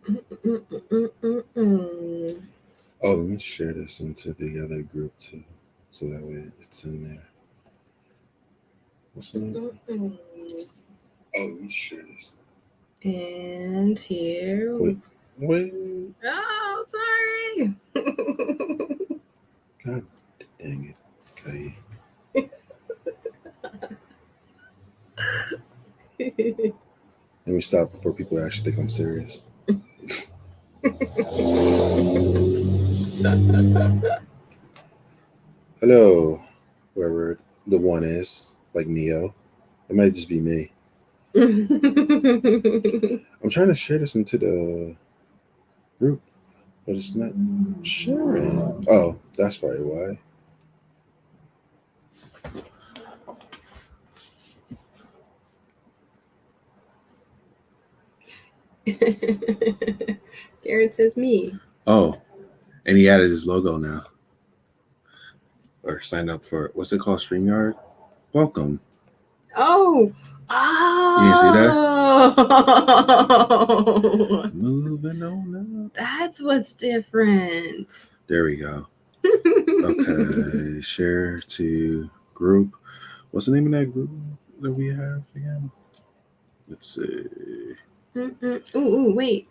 Oh, let me share this into the other group too, so that way it's in there. What's the name? Oh, let me share this. And here. Wait. Oh, sorry. God dang it, Kaí. Let me stop before people actually think I'm serious. Hello, whoever the one is, like Neo. It might just be me. I'm trying to share this into the group, but it's not sharing. Oh, that's probably why. Garrett says me. Oh, and he added his logo now. Or signed up for, what's it called? StreamYard? Welcome. Oh. You didn't see that? Oh. Moving on up. That's what's different. There we go. Okay, share to group. What's the name of that group that we have again? Let's see. Ooh, wait.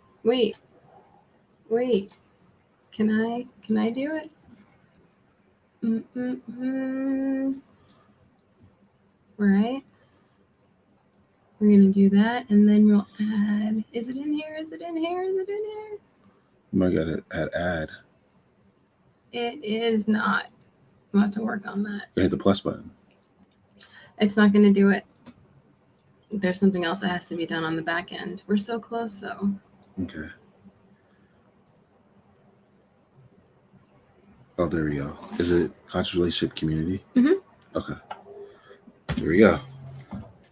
Can I do it? Right. We're gonna do that, and then we'll add. Is it in here? You might gotta add. It is not. We'll have to work on that. You hit the plus button. It's not gonna do it. There's something else that has to be done on the back end. We're so close, though. Okay. Oh, there we go. Is it conscious relationship community? Mm-hmm. Okay. Here we go.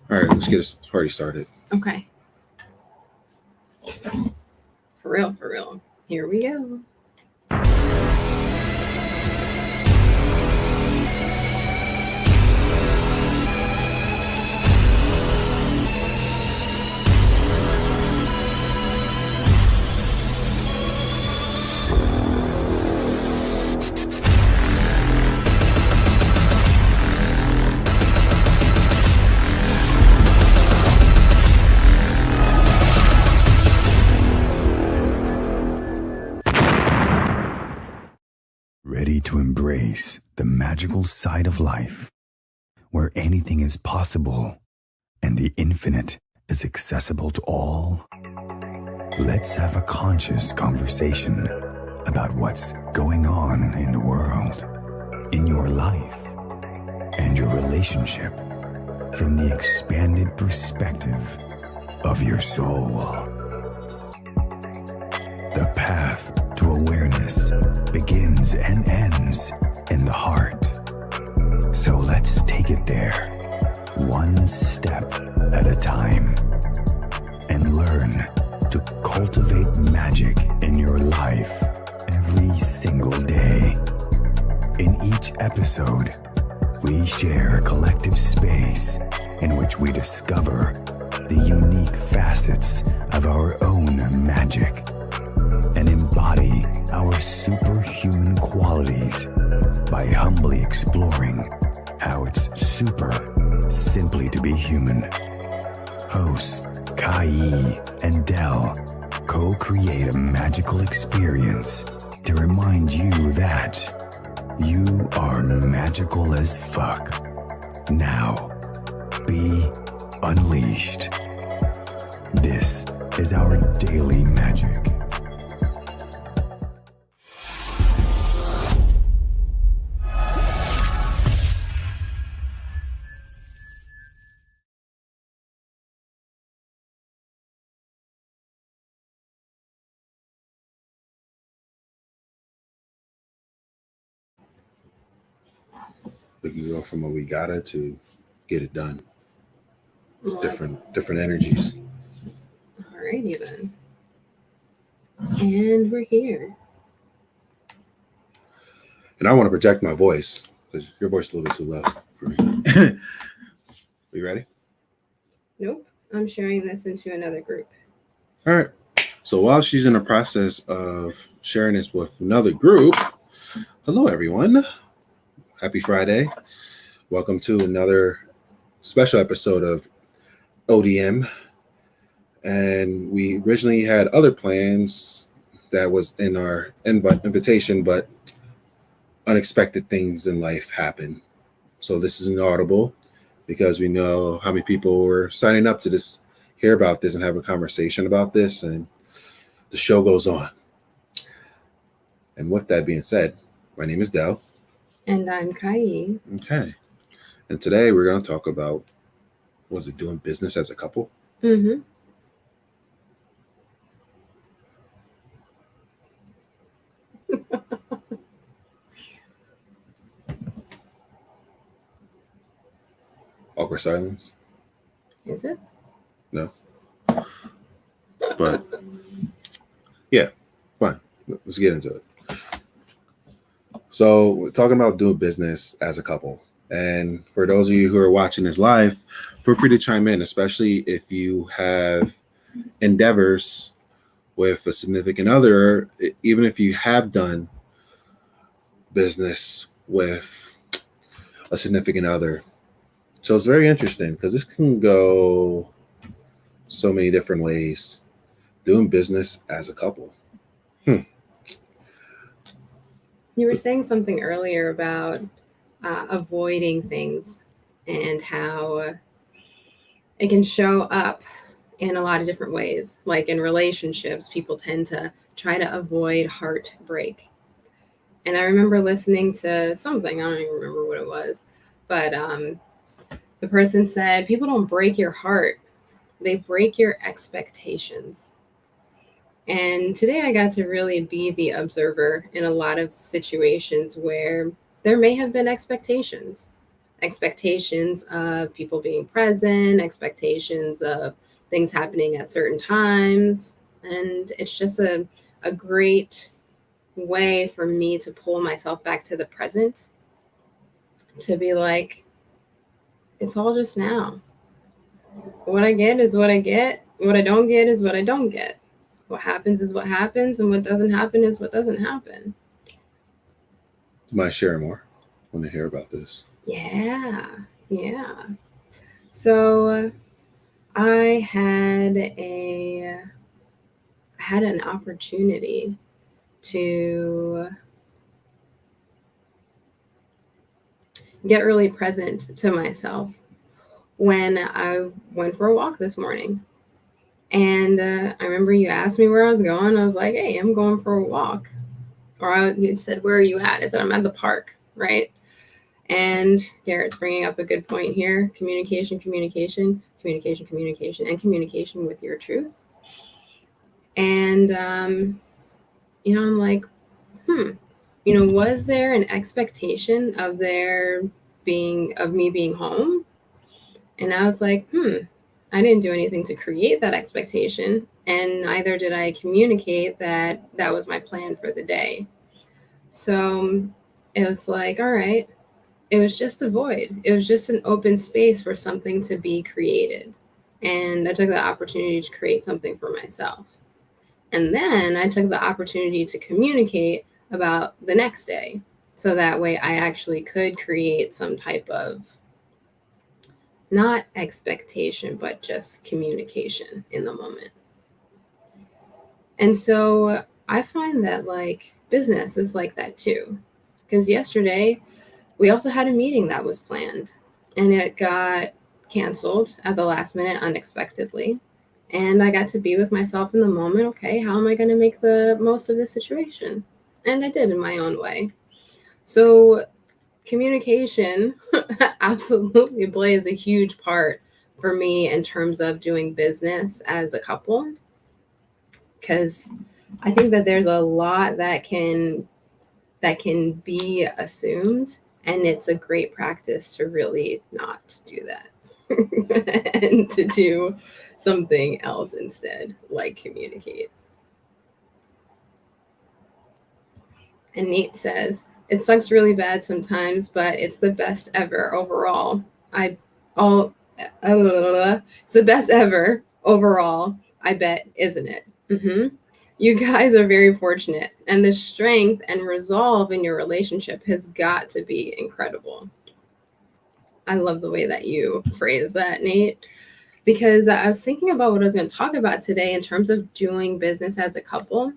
All right, let's get this party started. Okay. For real. Here we go. Ready to embrace the magical side of life, where anything is possible and the infinite is accessible to all? Let's have a conscious conversation about what's going on in the world, in your life, and your relationship from the expanded perspective of your soul. The path to awareness begins and ends in the heart. So let's take it there, one step at a time, and learn to cultivate magic in your life every single day. In each episode, we share a collective space in which we discover the unique facets of our own magic and embody our superhuman qualities by humbly exploring how it's super simply to be human. Hosts Kaí and Dell co-create a magical experience to remind you that you are magical as fuck. Now, be unleashed. This is our daily magic. We can go from a we gotta to get it done. It's different energies. Alrighty then. And we're here. And I want to project my voice because your voice is a little bit too low for me. Are you ready? Nope. I'm sharing this into another group. All right. So while she's in the process of sharing this with another group, hello everyone. Happy Friday. Welcome to another special episode of ODM. And we originally had other plans that was in our invitation, but unexpected things in life happen. So this is inaudible because we know how many people were signing up to this, hear about this and have a conversation about this, and the show goes on. And with that being said, my name is Dell. And I'm Kaí. Okay. And today we're going to talk about, was it doing business as a couple? Mm-hmm. Awkward silence? Is it? No. But yeah, fine. Let's get into it. So we're talking about doing business as a couple. And for those of you who are watching this live, feel free to chime in, especially if you have endeavors with a significant other, even if you have done business with a significant other. So it's very interesting because this can go so many different ways. Doing business as a couple. You were saying something earlier about avoiding things and how it can show up in a lot of different ways. Like in relationships, people tend to try to avoid heartbreak. And I remember listening to something, I don't even remember what it was, but the person said, people don't break your heart, they break your expectations. And today I got to really be the observer in a lot of situations where there may have been expectations of people being present, expectations of things happening at certain times. And it's just a great way for me to pull myself back to the present, to be like, it's all just now. What I get is what I get. What I don't get is what I don't get. What happens is what happens, and what doesn't happen is what doesn't happen. You might share more. I want to hear about this. Yeah. So I had an opportunity to get really present to myself when I went for a walk this morning. And I remember you asked me where I was going. I was like, hey, I'm going for a walk. Or you said, where are you at? I said, I'm at the park, right? And Garrett's bringing up a good point here. Communication, and communication with your truth. And, I'm like, was there an expectation of me being home? And I was like, I didn't do anything to create that expectation, and neither did I communicate that was my plan for the day. So it was like, all right, it was just a void. It was just an open space for something to be created. And I took the opportunity to create something for myself. And then I took the opportunity to communicate about the next day. So that way I actually could create some type of, not expectation, but just communication in the moment. And so I find that like business is like that too. Because yesterday we also had a meeting that was planned and it got canceled at the last minute unexpectedly. And I got to be with myself in the moment. Okay, how am I going to make the most of this situation? And I did in my own way. So communication absolutely plays a huge part for me in terms of doing business as a couple, because I think that there's a lot that can be assumed, and it's a great practice to really not do that and to do something else instead, like communicate. And Nate says, it sucks really bad sometimes, but it's the best ever overall. It's the best ever overall, I bet, isn't it? You guys are very fortunate, and the strength and resolve in your relationship has got to be incredible. I love the way that you phrase that, Nate, because I was thinking about what I was going to talk about today in terms of doing business as a couple.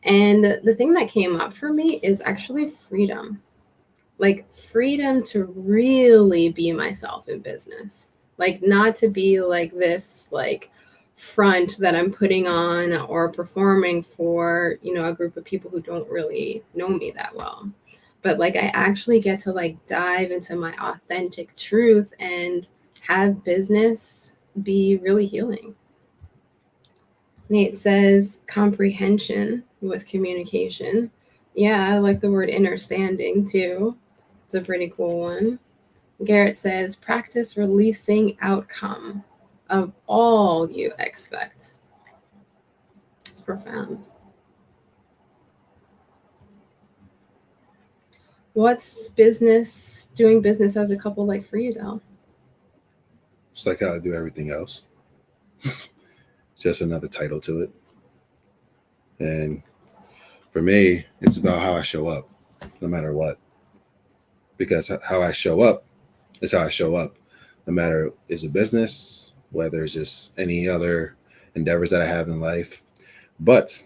And the thing that came up for me is actually freedom. Like freedom to really be myself in business. Like not to be like this like front that I'm putting on or performing for, a group of people who don't really know me that well. But like I actually get to like dive into my authentic truth and have business be really healing. Nate says comprehension with communication. Yeah, I like the word understanding too. It's a pretty cool one. Garrett says practice releasing outcome of all you expect. It's profound. What's doing business as a couple like for you, Dell? Just like how I do everything else. Just another title to it. And for me, it's about how I show up, no matter what. Because how I show up is how I show up, no matter is a business, whether it's just any other endeavors that I have in life. But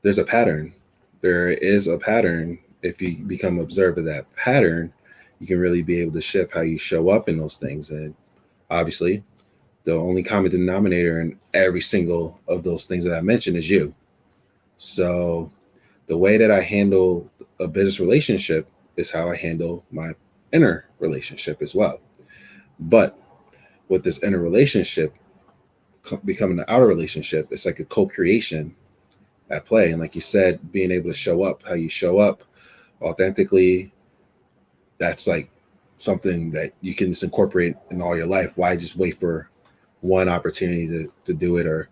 there's a pattern. There is a pattern. If you become observed of that pattern, you can really be able to shift how you show up in those things. And obviously, the only common denominator in every single of those things that I mentioned is you. So the way that I handle a business relationship is how I handle my inner relationship as well. But with this inner relationship becoming the outer relationship, it's like a co-creation at play. And like you said, being able to show up how you show up authentically, that's like something that you can just incorporate in all your life. Why just wait for one opportunity to do it, or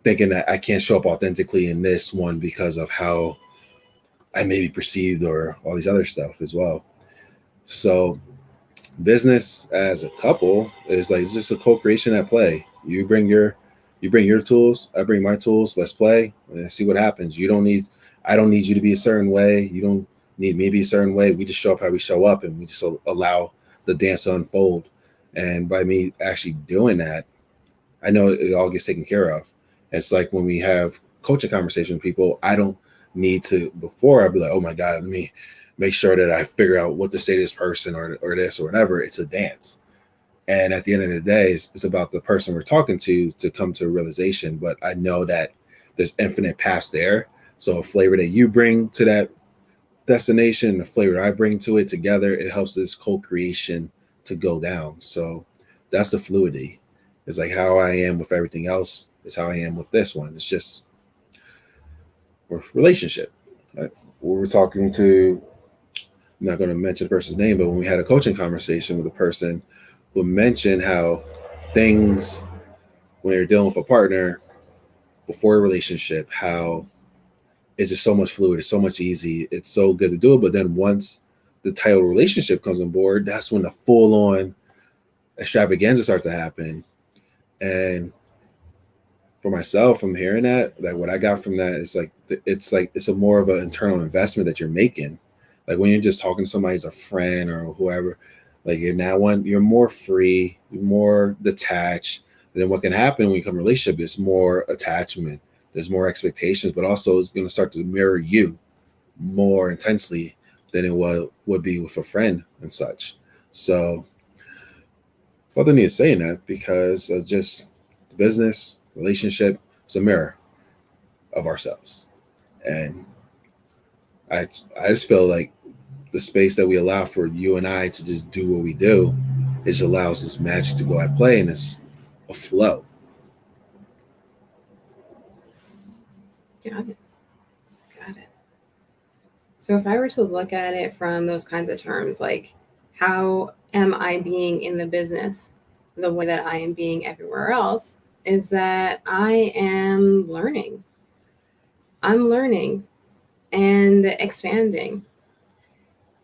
thinking that I can't show up authentically in this one because of how I may be perceived or all these other stuff as well. So business as a couple is like, it's just a co-creation at play. You bring your tools, I bring my tools, let's play and see what happens. I don't need you to be a certain way. You don't need me to be a certain way. We just show up how we show up, and we just allow the dance to unfold. And by me actually doing that, I know it all gets taken care of. It's like when we have coaching conversations with people, I don't need to, before I'd be like, oh my God, let me make sure that I figure out what the state of this person or this or whatever. It's a dance. And at the end of the day, it's about the person we're talking to come to a realization. But I know that there's infinite paths there. So a flavor that you bring to that destination, the flavor I bring to it, together, it helps this co-creation to go down. So that's the fluidity. It's like how I am with everything else is how I am with this one. It's just relationship. We were talking to, I'm not going to mention the person's name, but when we had a coaching conversation with a person who mentioned how things, when you're dealing with a partner before a relationship, how it's just so much fluid, it's so much easy, it's so good to do it. But then once the title relationship comes on board, that's when the full-on extravaganza starts to happen. And for myself, I'm hearing that, like what I got from that is like it's a more of an internal investment that you're making. Like when you're just talking to somebody as a friend or whoever, like in that one, you're more free, you're more detached. And then what can happen when you come to a relationship is more attachment. There's more expectations, but also it's going to start to mirror you more intensely than it would be with a friend and such. So felt the need of saying that because of just the business relationship. It's a mirror of ourselves. And I just feel like the space that we allow for you and I to just do what we do, it just allows this magic to go at play, and it's a flow. Got it. So if I were to look at it from those kinds of terms, like how am I being in the business the way that I am being everywhere else, is that I am learning. I'm learning and expanding.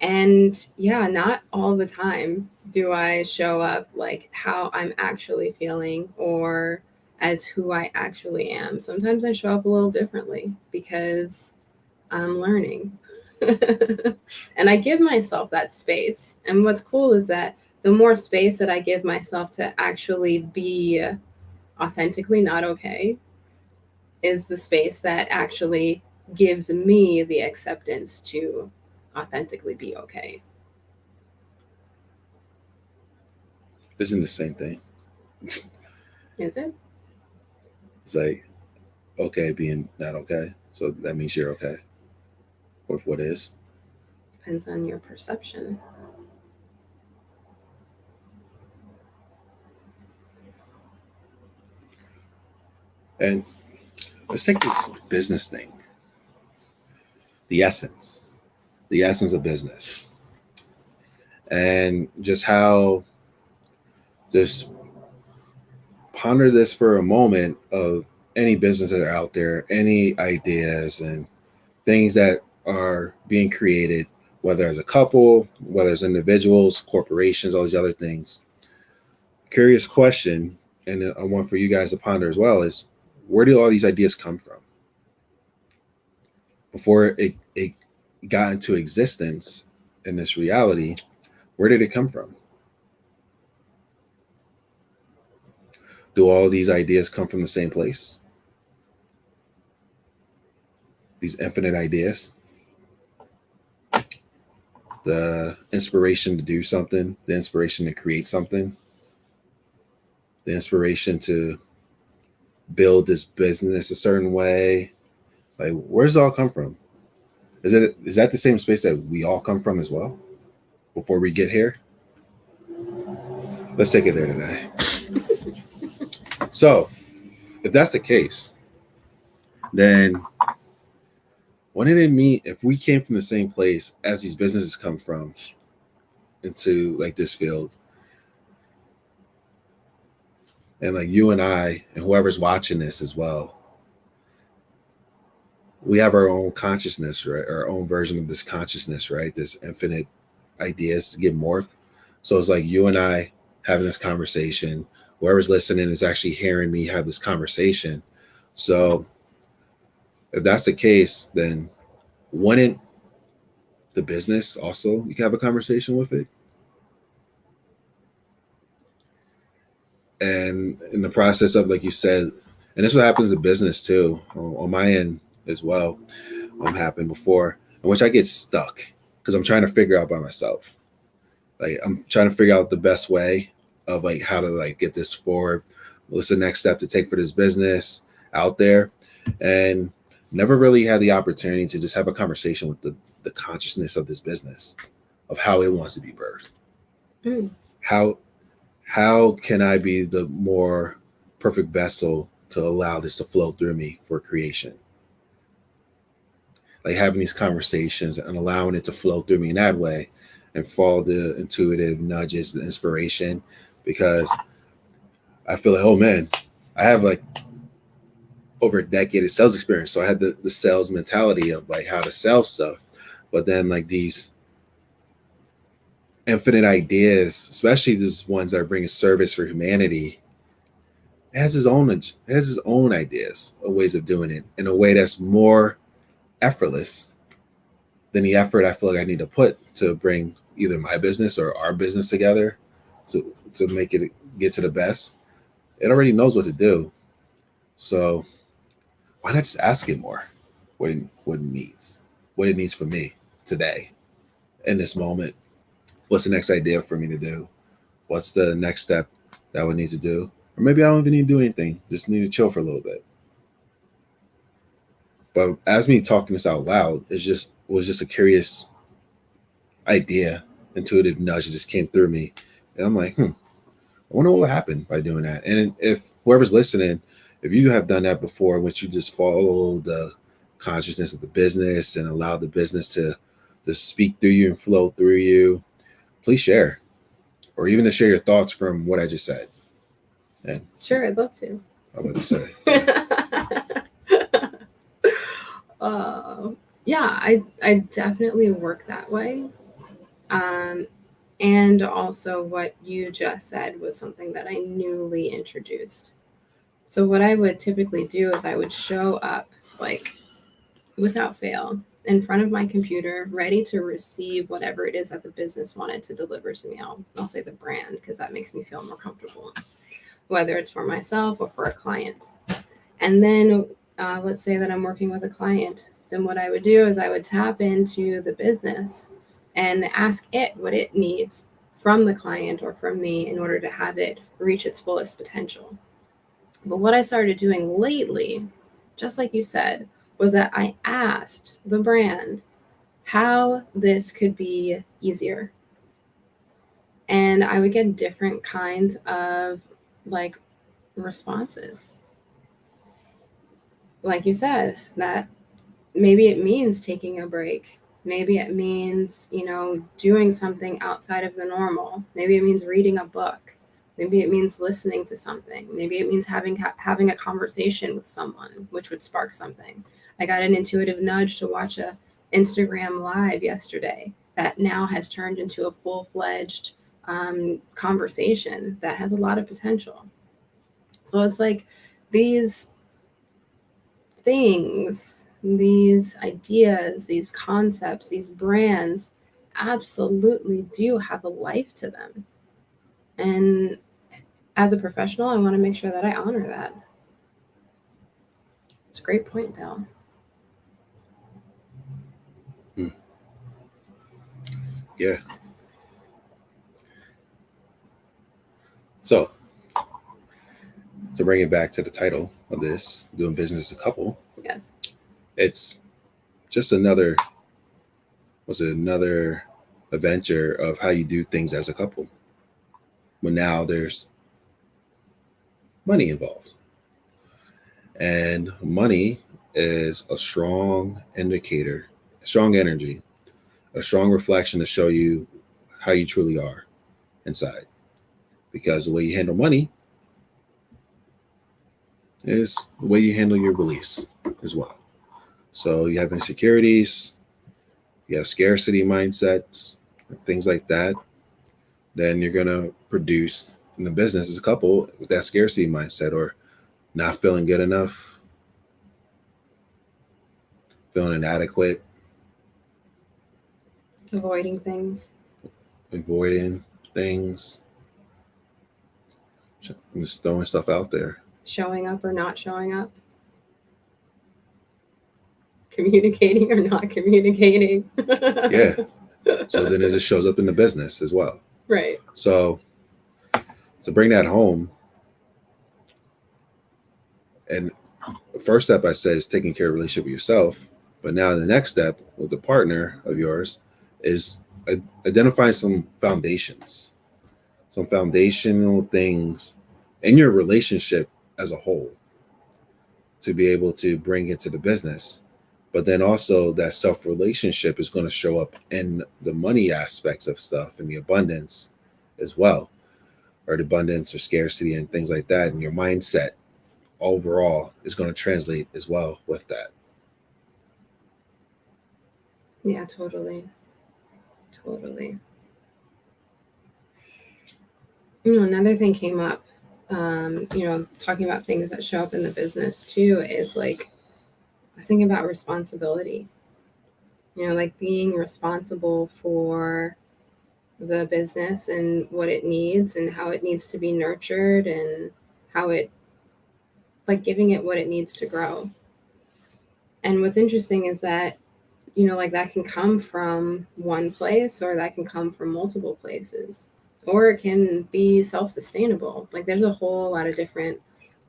And yeah, not all the time do I show up like how I'm actually feeling or as who I actually am. Sometimes I show up a little differently because I'm learning. And I give myself that space. And what's cool is that the more space that I give myself to actually be authentically not okay is the space that actually gives me the acceptance to authentically be okay. Isn't the same thing? Is it? It's like okay being not okay. So that means you're okay with what is. Depends on your perception. And let's take this business thing. The essence of business. And just how just ponder this for a moment of any business that are out there, any ideas and things that are being created, whether as a couple, whether as individuals, corporations, all these other things. Curious question, and I want for you guys to ponder as well, is where do all these ideas come from? Before it got into existence in this reality, where did it come from? Do all these ideas come from the same place? These infinite ideas? The inspiration to do something, the inspiration to create something, the inspiration to build this business a certain way. Like, where does it all come from? Is that the same space that we all come from as well? Before we get here, let's take it there today. So, if that's the case, then what did it mean if we came from the same place as these businesses come from into like this field? And like you and I and whoever's watching this as well, we have our own consciousness, right? Our own version of this consciousness, right? This infinite ideas get morphed. So it's like you and I having this conversation. Whoever's listening is actually hearing me have this conversation. So if that's the case, then wouldn't the business also, you can have a conversation with it? And in the process of, like you said, and this is what happens in business too, on my end as well, happened before, in which I get stuck because I'm trying to figure out by myself. Like I'm trying to figure out the best way of like how to like get this forward. What's the next step to take for this business out there? And never really had the opportunity to just have a conversation with the consciousness of this business, of how it wants to be birthed. Mm. How can I be the more perfect vessel to allow this to flow through me for creation? Like having these conversations and allowing it to flow through me in that way and follow the intuitive nudges, the inspiration, because I feel like, oh man, I have like over a decade of sales experience. So I had the sales mentality of like how to sell stuff. But then like these infinite ideas, especially these ones that are bringing service for humanity, it has his own ideas or ways of doing it in a way that's more effortless than the effort I feel like I need to put to bring either my business or our business together to make it get to the best. It already knows what to do. So why not just ask it more what it needs for me today in this moment? What's the next idea for me to do? What's the next step that I would need to do? Or maybe I don't even need to do anything. Just need to chill for a little bit. But as me talking this out loud, was just a curious idea, intuitive nudge that just came through me. And I'm like, I wonder what would happen by doing that. And if whoever's listening, if you have done that before, which you just follow the consciousness of the business and allow the business to speak through you and flow through you, please share, or even to share your thoughts from what I just said. And Sure, I'd love to. I'm going to say. Yeah, I definitely work that way. And also what you just said was something that I newly introduced. So what I would typically do is I would show up like without fail in front of my computer, ready to receive whatever it is that the business wanted to deliver to me. I'll say the brand because that makes me feel more comfortable, whether it's for myself or for a client. And then let's say that I'm working with a client. Then what I would do is I would tap into the business and ask it what it needs from the client or from me in order to have it reach its fullest potential. But what I started doing lately, just like you said, was that I asked the brand how this could be easier. And I would get different kinds of like responses. Like you said, that maybe it means taking a break. Maybe it means, doing something outside of the normal. Maybe it means reading a book. Maybe it means listening to something. Maybe it means having a conversation with someone, which would spark something. I got an intuitive nudge to watch a Instagram live yesterday that now has turned into a full-fledged conversation that has a lot of potential. So it's like these things, these ideas, these concepts, these brands absolutely do have a life to them. And as a professional, I want to make sure that I honor that. It's a great point, Dell. Yeah. So to bring it back to the title of this, doing business as a couple. Yes. It's just another adventure of how you do things as a couple. But now there's money involved. And money is a strong indicator, a strong energy, a strong reflection to show you how you truly are inside. Because the way you handle money is the way you handle your beliefs as well. So you have insecurities, you have scarcity mindsets, things like that. Then you're going to produce in the business as a couple with that scarcity mindset, or not feeling good enough, feeling inadequate, Avoiding things, just throwing stuff out there. showing up or not showing up, communicating or not communicating. Yeah. So then it just shows up in the business as well. Right. So to bring that home, and the first step I said is taking care of a relationship with yourself. But now the next step with the partner of yours is identifying some foundations, some foundational things in your relationship as a whole to be able to bring into the business. But then also that self-relationship is going to show up in the money aspects of stuff and the abundance as well, or the abundance or scarcity and things like that. And your mindset overall is going to translate as well with that. Yeah, totally. Another thing came up, talking about things that show up in the business too, is like, I was thinking about responsibility, like being responsible for the business and what it needs and how it needs to be nurtured and how it, like giving it what it needs to grow. And what's interesting is that, like that can come from one place or that can come from multiple places, or it can be self-sustainable. Like there's a whole lot of different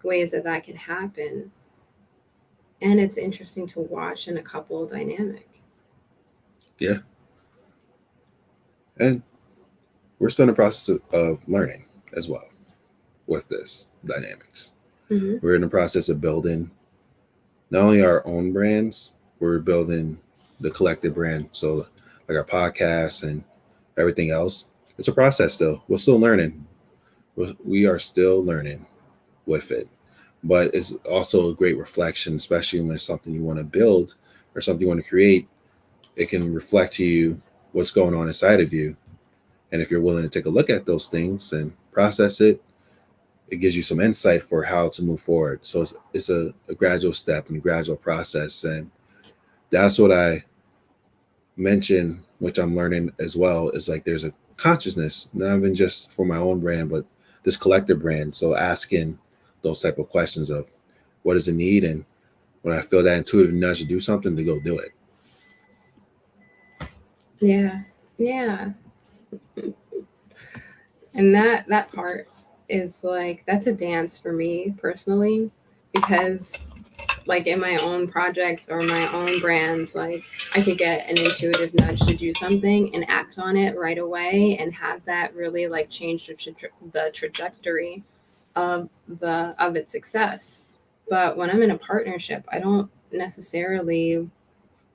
ways that can happen. And it's interesting to watch in a couple dynamic. Yeah. And we're still in the process of learning as well with this dynamics. Mm-hmm. We're in the process of building not only our own brands, we're building the collective brand. So like our podcasts and everything else, it's a process still. We're still learning. We are still learning with it. But it's also a great reflection, especially when it's something you want to build or something you want to create. It can reflect to you what's going on inside of you. And if you're willing to take a look at those things and process it, it gives you some insight for how to move forward. So it's a gradual step and a gradual process. And that's what I mentioned, which I'm learning as well, is like there's a consciousness, not even just for my own brand, but this collective brand. So asking those type of questions of what does it need? And when I feel that intuitive nudge to do something, to go do it. Yeah. Yeah. And that part is like, that's a dance for me personally, because like in my own projects or my own brands, like I could get an intuitive nudge to do something and act on it right away and have that really like change the trajectory of its success. But when I'm in a partnership, I don't necessarily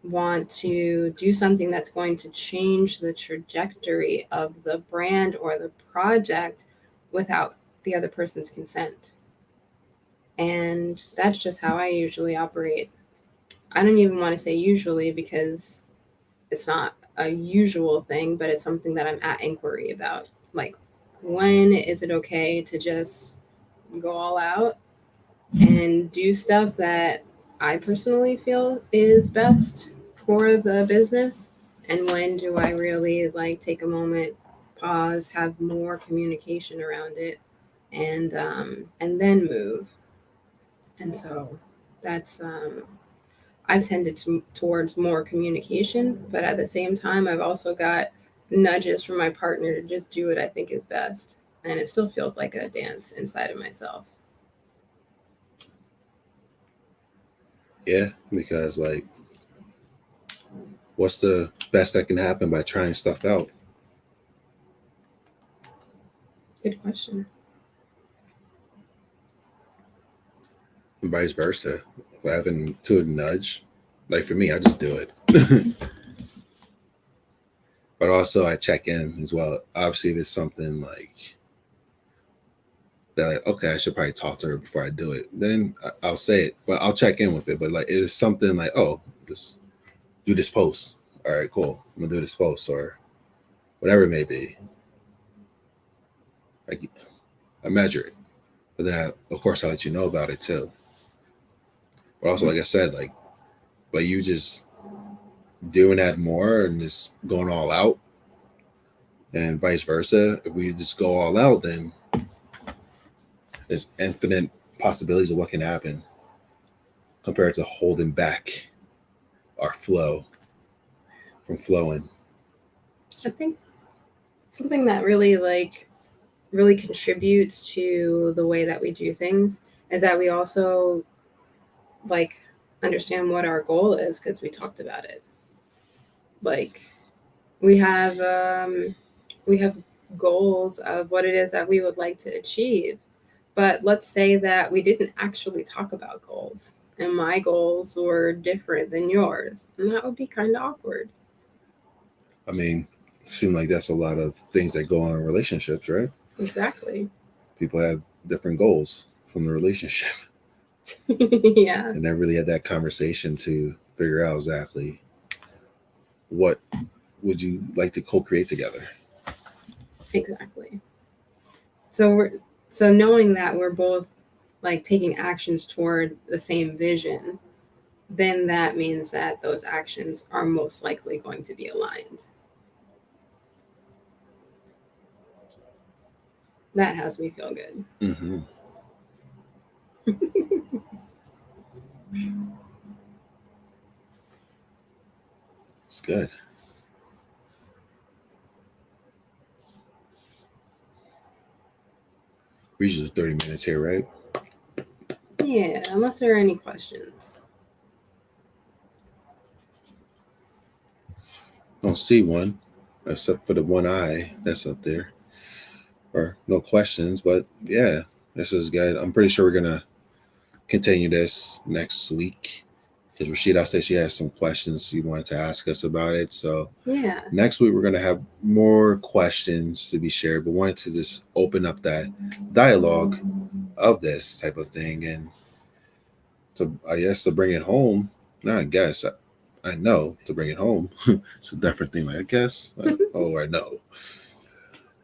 want to do something that's going to change the trajectory of the brand or the project without the other person's consent. And that's just how I usually operate. I don't even want to say usually because it's not a usual thing, but it's something that I'm at inquiry about. Like, when is it okay to just go all out and do stuff that I personally feel is best for the business? And when do I really like take a moment, pause, have more communication around it, and then move? And so that's I've tended towards more communication, but at the same time, I've also got nudges from my partner to just do what I think is best, and it still feels like a dance inside of myself. Yeah, because like, what's the best that can happen by trying stuff out? Good question. And vice versa. If I have an intuitive nudge, like for me, I just do it. But also I check in as well. Obviously, if it's something like that, like, okay, I should probably talk to her before I do it, then I'll say it, but I'll check in with it. But like, it is something like, oh, just do this post. All right, cool. I'm gonna do this post or whatever it may be. Like, I measure it, but then of course I'll let you know about it too. But also, like I said, like, but you just doing that more and just going all out, and vice versa. If we just go all out, then there's infinite possibilities of what can happen compared to holding back our flow from flowing. I think something that really contributes to the way that we do things is that we also like understand what our goal is, because we talked about it. Like we have goals of what it is that we would like to achieve. But let's say that we didn't actually talk about goals and my goals were different than yours, and that would be kind of awkward. I mean, it seems like that's a lot of things that go on in relationships, right? Exactly. People have different goals from the relationship. Yeah. And never really had that conversation to figure out exactly what would you like to co-create together. Exactly. So knowing that we're both like taking actions toward the same vision, then that means that those actions are most likely going to be aligned. That has me feel good. Mm-hmm. It's good. We usually 30 minutes here, right? Yeah, unless there are any questions. I don't see one, except for the one eye that's up there. Or no questions, but yeah, this is good. I'm pretty sure we're gonna continue this next week because Rashida said she has some questions she wanted to ask us about it. So Yeah. next week we're gonna have more questions to be shared, but wanted to just open up that dialogue of this type of thing, and to, I guess, to bring it home. Not I guess, I know, to bring it home. It's a different thing. Like, I guess, I know.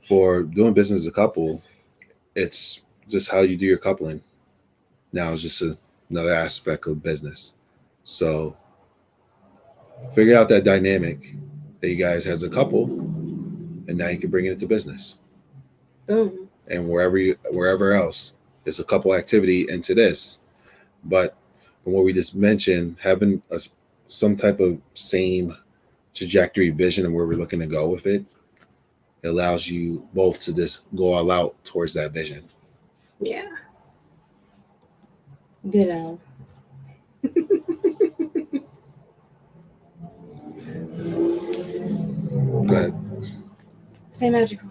For doing business as a couple, it's just how you do your coupling. Now it's just another aspect of business. So figure out that dynamic that you guys as a couple, and now you can bring it into business. Boom. And wherever else, there's a couple activity into this. But from what we just mentioned, having some type of same trajectory vision of where we're looking to go with it, it allows you both to just go all out towards that vision. Yeah. Ditto. Go ahead. Stay magical.